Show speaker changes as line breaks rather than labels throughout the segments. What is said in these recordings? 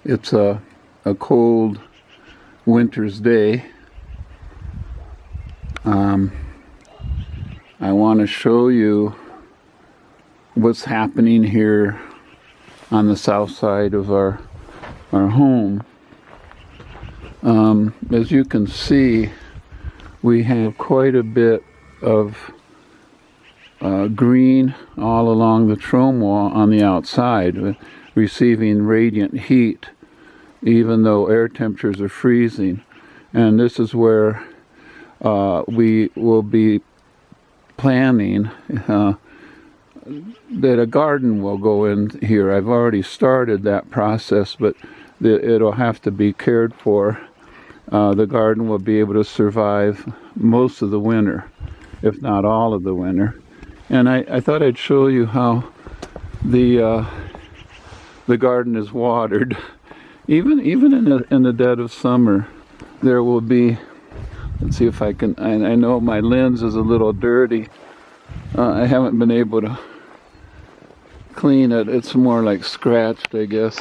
It's a cold winter's day. I want to show you what's happening here on the south side of our home. As you can see, we have quite a bit of green all along the trome wall on the outside, receiving radiant heat even though air temperatures are freezing. And this is where we will be planning that a garden will go in here. I've already started that process, but it'll have to be cared for. The garden will be able to survive most of the winter, if not all of the winter. And I thought I'd show you how the garden is watered. Even in the dead of summer, there will be. Let's see if I can. I know my lens is a little dirty. I haven't been able to clean it. It's more like scratched, I guess.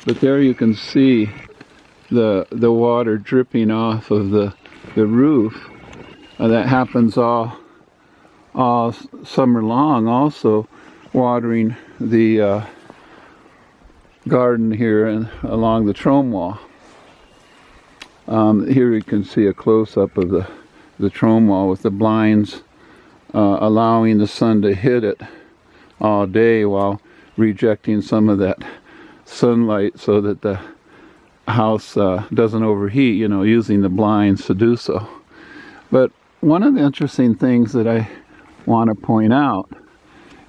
But there you can see the water dripping off of the roof. That happens all summer long. Also, watering the garden here and along the trome wall. Here you can see a close-up of the trome wall with the blinds allowing the sun to hit it all day while rejecting some of that sunlight so that the house doesn't overheat, using the blinds to do so. But one of the interesting things that I want to point out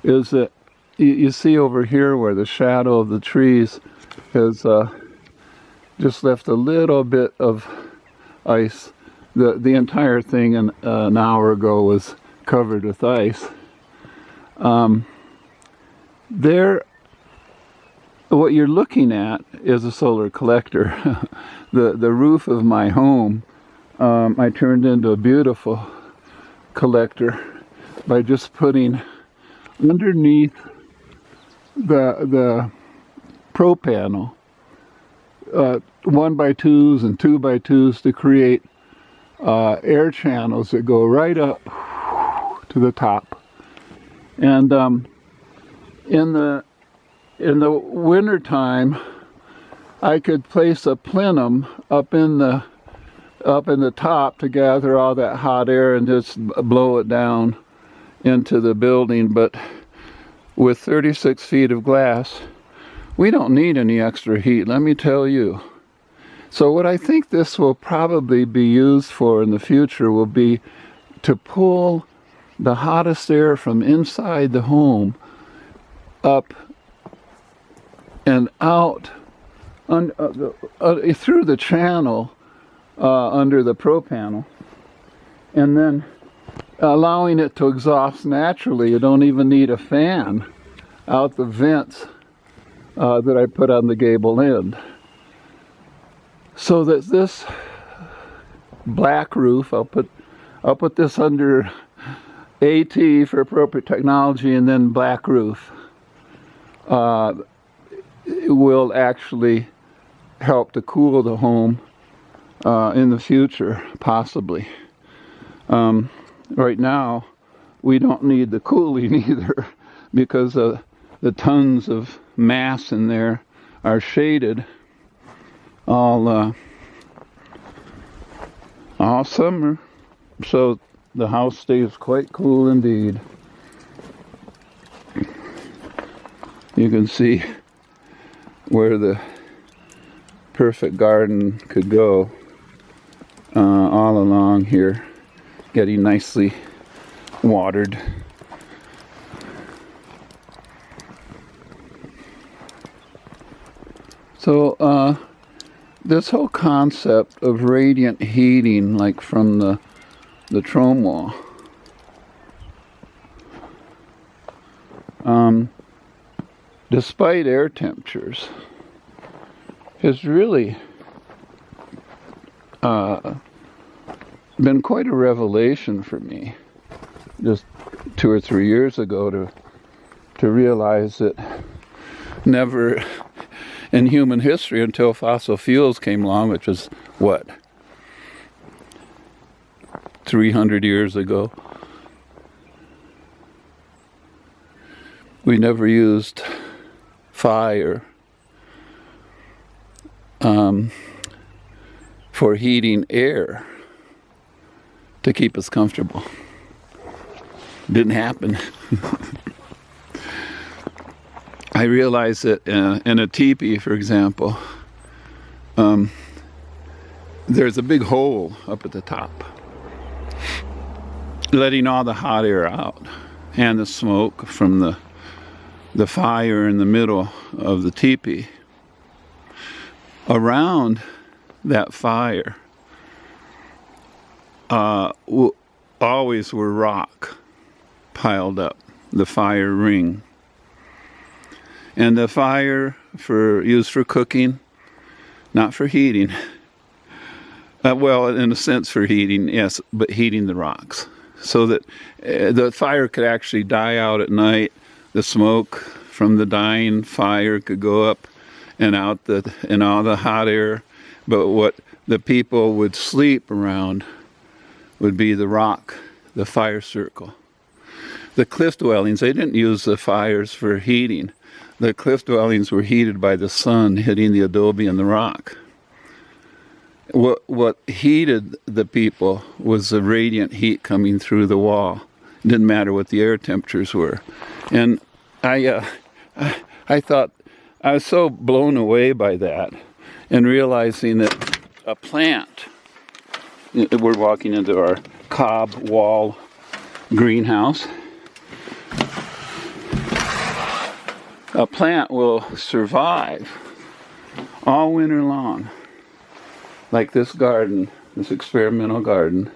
is that you see over here where the shadow of the trees has just left a little bit of ice. The entire thing an hour ago was covered with ice. What you're looking at is a solar collector. The roof of my home I turned into a beautiful collector by just putting underneath the pro panel 1x2s and 2x2s to create air channels that go right up to the top. And in the winter time, I could place a plenum up in the top to gather all that hot air and just blow it down into the building. But with 36 feet of glass, we don't need any extra heat, let me tell you. So what I think this will probably be used for in the future will be to pull the hottest air from inside the home up and out through the channel under the pro panel, and then allowing it to exhaust naturally. You don't even need a fan out the vents that I put on the gable end. So that this black roof, I'll put this under AT for appropriate technology, and then black roof will actually help to cool the home in the future, possibly. Right now, we don't need the cooling either, because the tons of mass in there are shaded all summer, so the house stays quite cool indeed. You can see where the perfect garden could go all along here, getting nicely watered. So this whole concept of radiant heating, like from the trome wall, despite air temperatures, has really been quite a revelation for me just 2 or 3 years ago to realize that never in human history until fossil fuels came along, which was, what, 300 years ago. We never used fire for heating air to keep us comfortable. Didn't happen. I realized that in a teepee, for example, there's a big hole up at the top, letting all the hot air out and the smoke from the fire in the middle of the teepee. Around that fire always were rock piled up, the fire ring. And the fire used for cooking, not for heating. Well, in a sense for heating, yes, but heating the rocks. So that the fire could actually die out at night. The smoke from the dying fire could go up and out and all the hot air. But what the people would sleep around would be the rock, the fire circle. The cliff dwellings, they didn't use the fires for heating. The cliff dwellings were heated by the sun hitting the adobe and the rock. What heated the people was the radiant heat coming through the wall. It didn't matter what the air temperatures were. And I thought, I was so blown away by that, and realizing that a plant, we're walking into our cob wall greenhouse, a plant will survive all winter long. Like this garden, this experimental garden,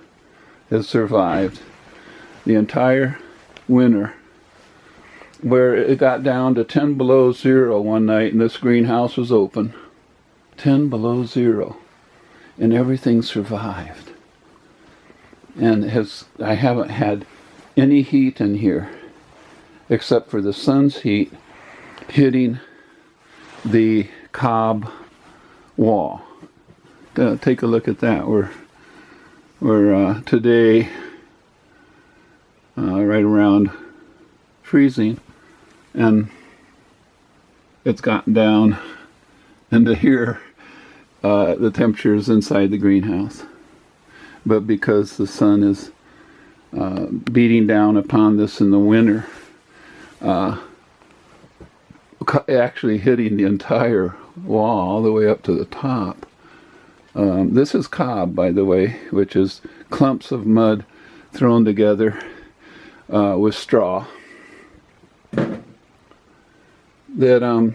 has survived the entire winter, where it got down to 10 below zero one night and this greenhouse was open. 10 below zero. And everything survived. And I haven't had any heat in here except for the sun's heat hitting the cob wall. Take a look at that. We're today right around freezing, and it's gotten down into here. The temperatures inside the greenhouse, but because the sun is beating down upon this in the winter, actually hitting the entire wall all the way up to the top. This is cob, by the way, which is clumps of mud thrown together with straw. That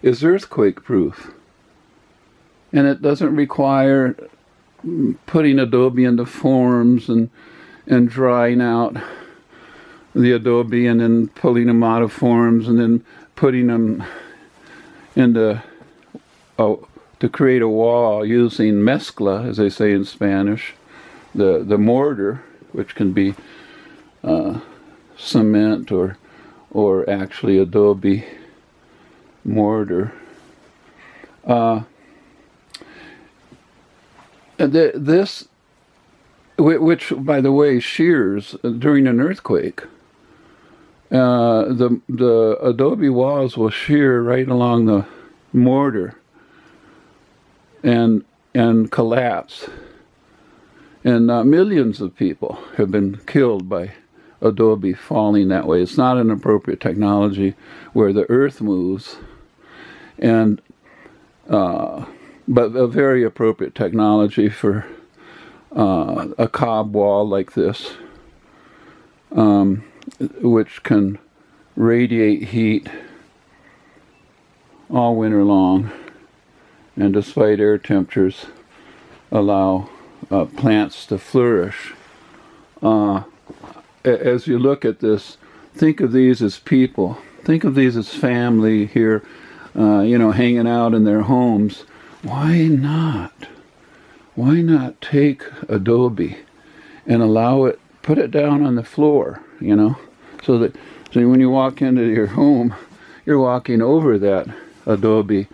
is earthquake proof. And it doesn't require putting adobe into forms and drying out the adobe and then pulling them out of forms and then putting them into to create a wall using mezcla, as they say in Spanish, the mortar, which can be cement or actually adobe mortar. This, which by the way shears during an earthquake, the adobe walls will shear right along the mortar and collapse, and millions of people have been killed by adobe falling that way. It's not an appropriate technology where the earth moves, but a very appropriate technology for a cob wall like this, which can radiate heat all winter long, and despite air temperatures, allow plants to flourish. As you look at this, think of these as people. Think of these as family here, hanging out in their homes. Why not? Why not take adobe and allow it, put it down on the floor, so when you walk into your home, you're walking over that adobe